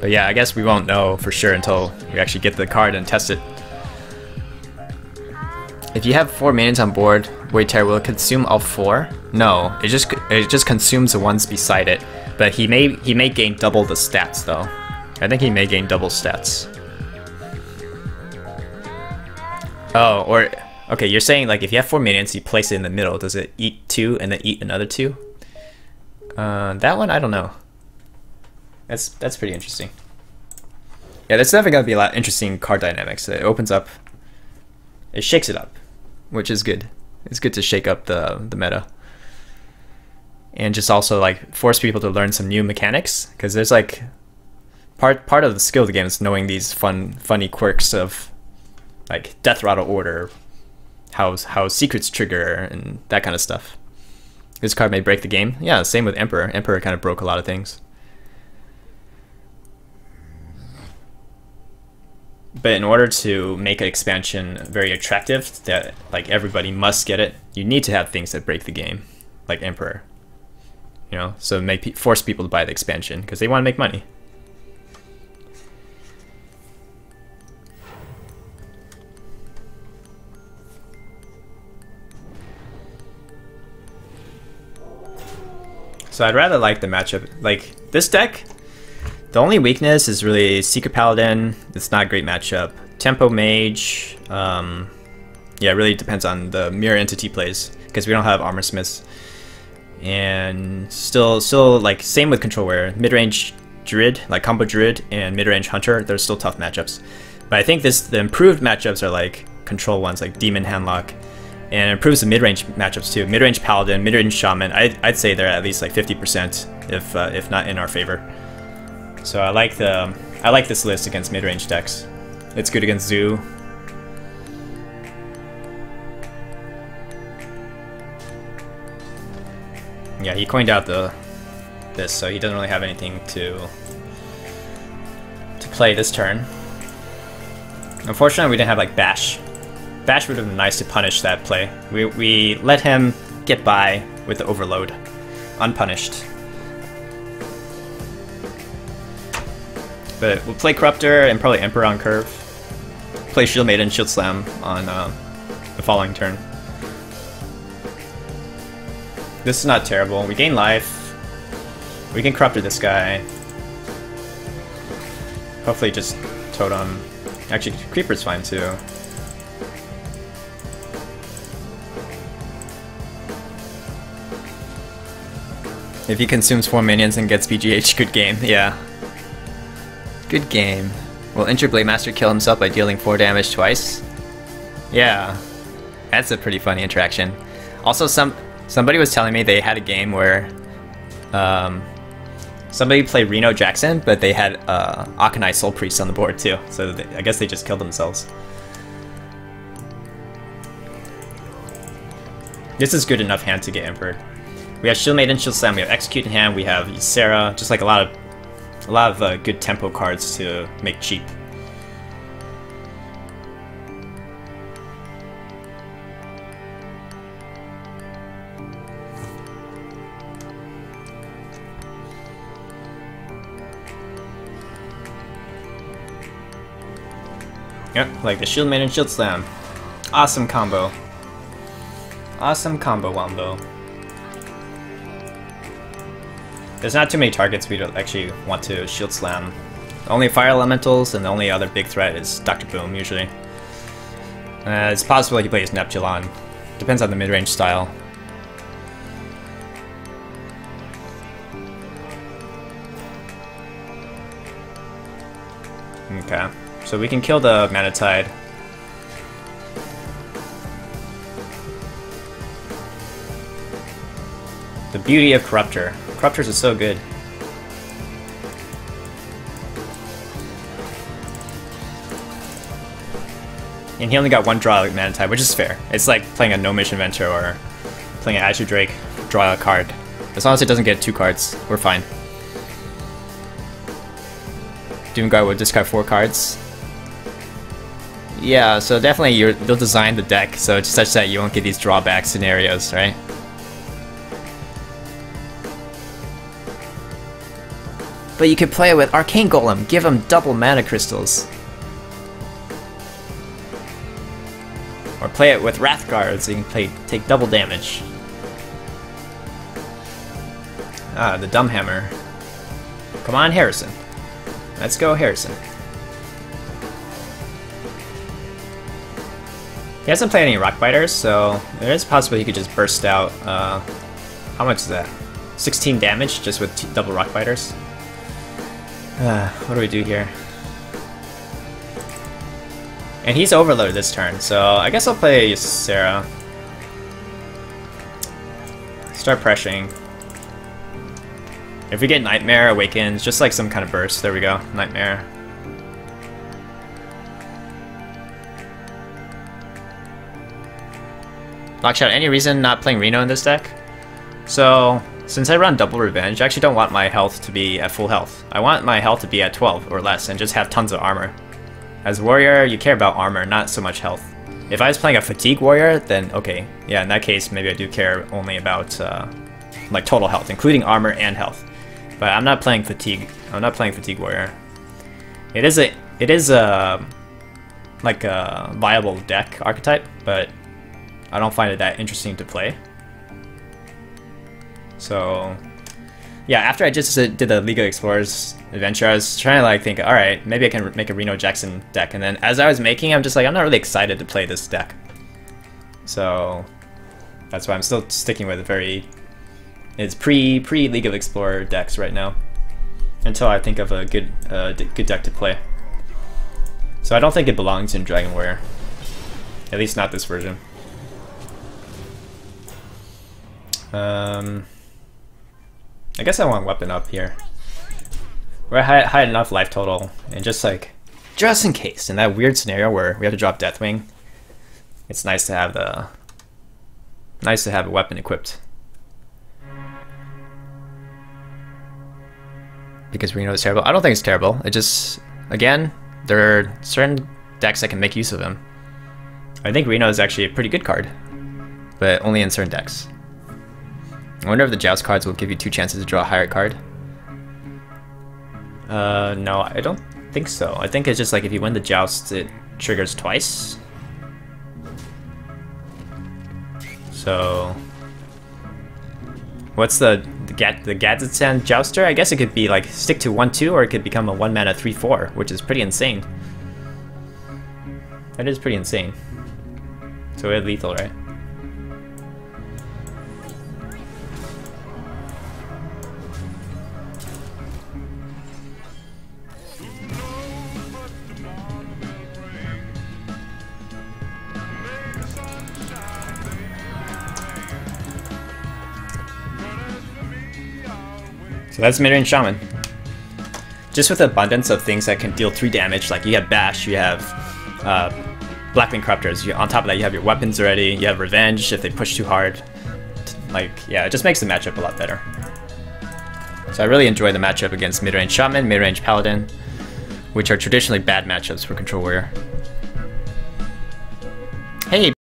But yeah, I guess we won't know for sure until we actually get the card and test it. If you have 4 minions on board, Void Terror will it consume all 4? No, it just consumes the ones beside it. But he may gain double the stats though. I think he may gain double stats. Oh, or okay, you're saying like if you have 4 minions, you place it in the middle. Does it eat 2 and then eat another 2? That one I don't know. That's pretty interesting. Yeah, that's definitely gonna be a lot of interesting card dynamics. It opens up, it shakes it up, which is good. It's good to shake up the meta, and just also like force people to learn some new mechanics, because there's like part of the skill of the game is knowing these funny quirks of like death rattle order, how secrets trigger and that kind of stuff. This card may break the game. Yeah, same with Emperor. Emperor kind of broke a lot of things. But in order to make an expansion very attractive, that like everybody must get it, you need to have things that break the game, like Emperor. You know, so force people to buy the expansion because they want to make money. So I'd rather like the matchup. Like this deck, the only weakness is really Secret Paladin. It's not a great matchup. Tempo Mage, yeah, it really depends on the mirror entity plays because we don't have Armor Smiths. And still like same with Control Wearer. Midrange Druid, like Combo Druid and Midrange Hunter, they're still tough matchups. But I think the improved matchups are like control ones like Demon Handlock. And it improves the mid-range matchups too. Mid-range Paladin, mid-range Shaman. I'd say they're at least like 50%, if not in our favor. So I like this list against mid-range decks. It's good against Zoo. Yeah, he coined out this, so he doesn't really have anything to play this turn. Unfortunately, we didn't have like Bash. Bash would have been nice to punish that play. We let him get by with the overload, unpunished. But we'll play Corruptor and probably Emperor on curve. Play Shield Maiden, Shield Slam on the following turn. This is not terrible. We gain life. We can Corruptor this guy. Hopefully just Totem. Actually, Creeper's fine too. If he consumes 4 minions and gets BGH, good game, yeah. Good game. Will Injured Blade Master kill himself by dealing 4 damage twice? Yeah. That's a pretty funny interaction. Also, somebody was telling me they had a game where somebody played Reno Jackson, but they had Akanai Soul Priest on the board too, so I guess they just killed themselves. This is good enough hand to get Emperor. We have Shield Maiden, Shield Slam, we have Execute in hand, we have Ysera, just like a lot of good tempo cards to make cheap. Yep, like the Shield Maiden, Shield Slam. Awesome combo. Awesome combo wombo. There's not too many targets we don't actually want to Shield Slam. The only Fire Elementals and the only other big threat is Dr. Boom, usually. It's possible he plays Neptulon. Depends on the mid-range style. Okay, so we can kill the Manatide. The beauty of Corruptor. Corruptors are so good. And he only got 1 draw mana type, which is fair. It's like playing a No Mission Venture or playing an Azure Drake, draw a card. As long as it doesn't get 2 cards, we're fine. Doomguard will discard 4 cards. Yeah, so definitely you'll design the deck so it's such that you won't get these drawback scenarios, right? But you could play it with Arcane Golem, give him double mana crystals. Or play it with Wrathguard so you can take double damage. Ah, the Dumb Hammer. Come on, Harrison. Let's go, Harrison. He hasn't played any Rock Biters, so there is a possibility he could just burst out. How much is that? 16 damage just with double Rock Biters? What do we do here? And he's overloaded this turn, so I guess I'll play Sarah. Start pressuring. If we get Nightmare, Awakens, just like some kind of burst. There we go, Nightmare. Lockshot, any reason not playing Reno in this deck? So, since I run double Revenge, I actually don't want my health to be at full health. I want my health to be at 12 or less and just have tons of armor. As Warrior, you care about armor, not so much health. If I was playing a Fatigue Warrior, then okay. Yeah, in that case, maybe I do care only about like total health, including armor and health. But I'm not playing Fatigue. I'm not playing Fatigue Warrior. It is like a viable deck archetype, but I don't find it that interesting to play. So yeah, after I just did the League of Explorers adventure, I was trying to like think, alright, maybe I can make a Reno Jackson deck, and then as I was making, I'm just like, I'm not really excited to play this deck. So that's why I'm still sticking with it's pre-League of Explorer decks right now, until I think of a good deck to play. So I don't think it belongs in Dragon Warrior, at least not this version. I guess I want weapon up here. We're high enough life total, and just in case, in that weird scenario where we have to drop Deathwing, it's nice to have a weapon equipped. Because Reno is terrible. I don't think it's terrible. It just, again, there are certain decks that can make use of him. I think Reno is actually a pretty good card, but only in certain decks. I wonder if the Joust cards will give you 2 chances to draw a higher card. No, I don't think so. I think it's just like if you win the Joust, it triggers twice. So, what's the Gadgetzan Jouster? I guess it could be like stick to 1/2, or it could become a 1 mana 3/4, which is pretty insane. That is pretty insane. So we have lethal, right? So that's Midrange Shaman. Just with abundance of things that can deal 3 damage, like you have Bash, you have Blackwing Corruptors, on top of that you have your weapons already, you have Revenge if they push too hard. Like, yeah, it just makes the matchup a lot better. So I really enjoy the matchup against Midrange Shaman, Midrange Paladin, which are traditionally bad matchups for Control Warrior. Hey!